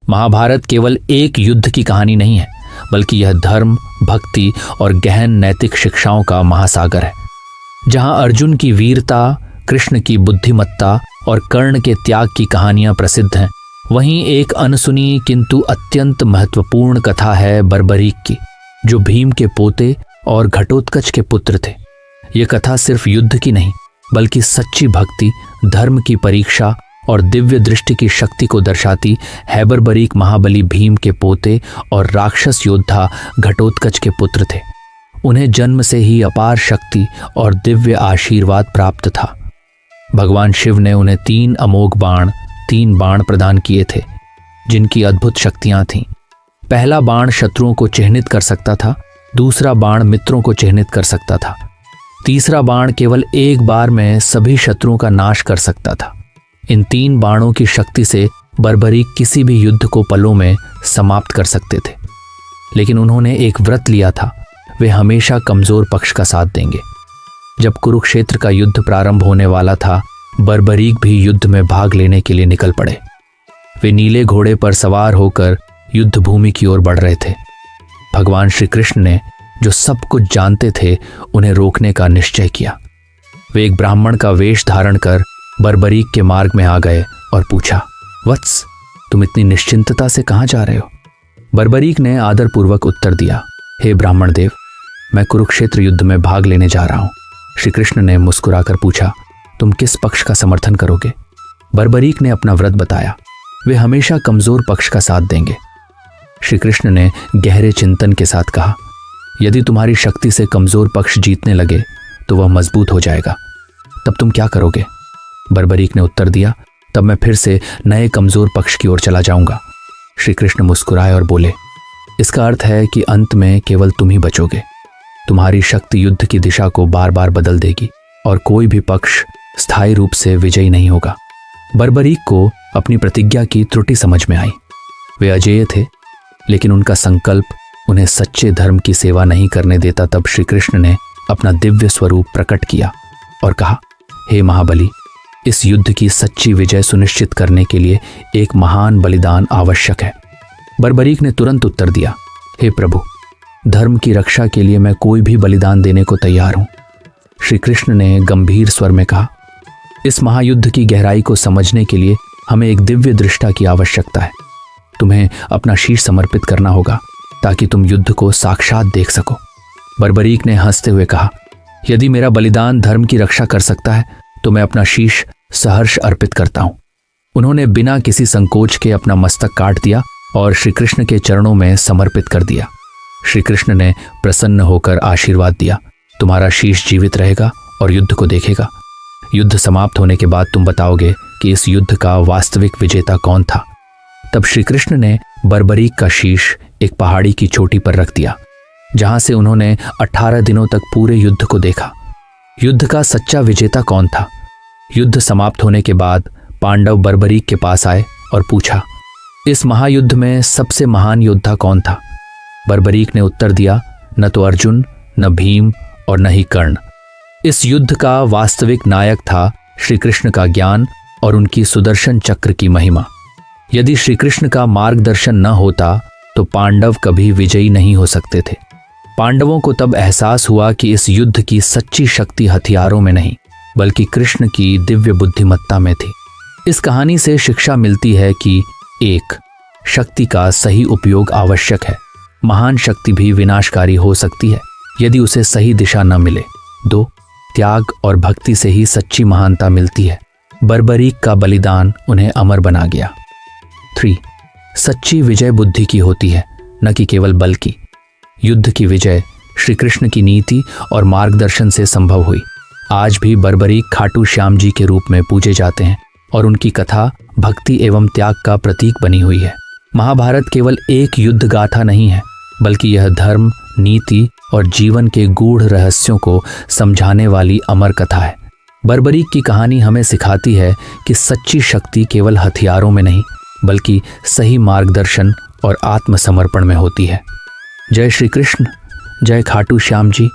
महाभारत केवल एक युद्ध की कहानी नहीं है, बल्कि यह धर्म, भक्ति और गहन नैतिक शिक्षाओं का महासागर है। जहां अर्जुन की वीरता, कृष्ण की बुद्धिमत्ता और कर्ण के त्याग की कहानियां प्रसिद्ध हैं, वहीं एक अनसुनी किंतु अत्यंत महत्वपूर्ण कथा है बर्बरीक की, जो भीम के पोते और घटोत्कच के पुत्र थे। ये कथा सिर्फ युद्ध की नहीं, बल्कि सच्ची भक्ति, धर्म की परीक्षा और दिव्य दृष्टि की शक्ति को दर्शाती है। बर्बरीक महाबली भीम के पोते और राक्षस योद्धा घटोत्कच के पुत्र थे। उन्हें जन्म से ही अपार शक्ति और दिव्य आशीर्वाद प्राप्त था। भगवान शिव ने उन्हें 3 बाण प्रदान किए थे, जिनकी अद्भुत शक्तियां थीं। पहला बाण शत्रुओं को चिह्नित कर सकता था, दूसरा बाण मित्रों को चिह्नित कर सकता था, तीसरा बाण केवल एक बार में सभी शत्रुओं का नाश कर सकता था। इन 3 बाणों की शक्ति से बर्बरीक किसी भी युद्ध को पलों में समाप्त कर सकते थे। लेकिन उन्होंने एक व्रत लिया था, वे हमेशा कमजोर पक्ष का साथ देंगे। जब कुरुक्षेत्र का युद्ध प्रारंभ होने वाला था, बर्बरीक भी युद्ध में भाग लेने के लिए निकल पड़े। वे नीले घोड़े पर सवार होकर युद्ध भूमि की ओर बढ़ रहे थे। भगवान श्री कृष्ण ने, जो सब कुछ जानते थे, उन्हें रोकने का निश्चय किया। वे एक ब्राह्मण का वेश धारण कर बर्बरीक के मार्ग में आ गए और पूछा, वत्स, तुम इतनी निश्चिंतता से कहाँ जा रहे हो? बर्बरीक ने आदरपूर्वक उत्तर दिया, हे ब्राह्मण देव, मैं कुरुक्षेत्र युद्ध में भाग लेने जा रहा हूँ। श्री कृष्ण ने मुस्कुराकर पूछा, तुम किस पक्ष का समर्थन करोगे? बर्बरीक ने अपना व्रत बताया, वे हमेशा कमजोर पक्ष का साथ देंगे। श्री कृष्ण ने गहरे चिंतन के साथ कहा, यदि तुम्हारी शक्ति से कमजोर पक्ष जीतने लगे तो वह मजबूत हो जाएगा, तब तुम क्या करोगे? बर्बरीक ने उत्तर दिया, तब मैं फिर से नए कमजोर पक्ष की ओर चला जाऊंगा। श्री कृष्ण मुस्कुराए और बोले, इसका अर्थ है कि अंत में केवल तुम ही बचोगे। तुम्हारी शक्ति युद्ध की दिशा को बार बार बदल देगी और कोई भी पक्ष स्थायी रूप से विजयी नहीं होगा। बर्बरीक को अपनी प्रतिज्ञा की त्रुटि समझ में आई। वे अजेय थे, लेकिन उनका संकल्प उन्हें सच्चे धर्म की सेवा नहीं करने देता। तब श्री कृष्ण ने अपना दिव्य स्वरूप प्रकट किया और कहा, हे महाबली, इस युद्ध की सच्ची विजय सुनिश्चित करने के लिए एक महान बलिदान आवश्यक है। बर्बरीक ने तुरंत उत्तर दिया, हे प्रभु, धर्म की रक्षा के लिए मैं कोई भी बलिदान देने को तैयार हूं। श्री कृष्ण ने गंभीर स्वर में कहा, इस महायुद्ध की गहराई को समझने के लिए हमें एक दिव्य दृष्टा की आवश्यकता है। तुम्हें अपना शीश समर्पित करना होगा ताकि तुम युद्ध को साक्षात देख सको। बर्बरीक ने हंसते हुए कहा, यदि मेरा बलिदान धर्म की रक्षा कर सकता है तो मैं अपना शीश सहर्ष अर्पित करता हूं। उन्होंने बिना किसी संकोच के अपना मस्तक काट दिया और श्री कृष्ण के चरणों में समर्पित कर दिया। श्री कृष्ण ने प्रसन्न होकर आशीर्वाद दिया, तुम्हारा शीश जीवित रहेगा और युद्ध को देखेगा। युद्ध समाप्त होने के बाद तुम बताओगे कि इस युद्ध का वास्तविक विजेता कौन था। तब श्री कृष्ण ने बर्बरीक का शीश एक पहाड़ी की चोटी पर रख दिया, जहां से उन्होंने 18 दिनों तक पूरे युद्ध को देखा। युद्ध का सच्चा विजेता कौन था? युद्ध समाप्त होने के बाद पांडव बर्बरीक के पास आए और पूछा, इस महायुद्ध में सबसे महान योद्धा कौन था? बर्बरीक ने उत्तर दिया, न तो अर्जुन, न भीम और न ही कर्ण। इस युद्ध का वास्तविक नायक था श्री कृष्ण का ज्ञान और उनकी सुदर्शन चक्र की महिमा। यदि श्री कृष्ण का मार्गदर्शन न होता तो पांडव कभी विजयी नहीं हो सकते थे। पांडवों को तब एहसास हुआ कि इस युद्ध की सच्ची शक्ति हथियारों में नहीं, बल्कि कृष्ण की दिव्य बुद्धिमत्ता में थी। इस कहानी से शिक्षा मिलती है कि 1. शक्ति का सही उपयोग आवश्यक है। महान शक्ति भी विनाशकारी हो सकती है यदि उसे सही दिशा न मिले। 2. त्याग और भक्ति से ही सच्ची महानता मिलती है। बर्बरीक का बलिदान उन्हें अमर बना गया। 3. सच्ची विजय बुद्धि की होती है, न कि केवल बल की। युद्ध की विजय श्री कृष्ण की नीति और मार्गदर्शन से संभव हुई। आज भी बर्बरीक खाटू श्याम जी के रूप में पूजे जाते हैं और उनकी कथा भक्ति एवं त्याग का प्रतीक बनी हुई है। महाभारत केवल एक युद्ध गाथा नहीं है, बल्कि यह धर्म, नीति और जीवन के गूढ़ रहस्यों को समझाने वाली अमर कथा है। बर्बरीक की कहानी हमें सिखाती है कि सच्ची शक्ति केवल हथियारों में नहीं, बल्कि सही मार्गदर्शन और आत्मसमर्पण में होती है। जय श्री कृष्ण, जय खाटू श्याम जी।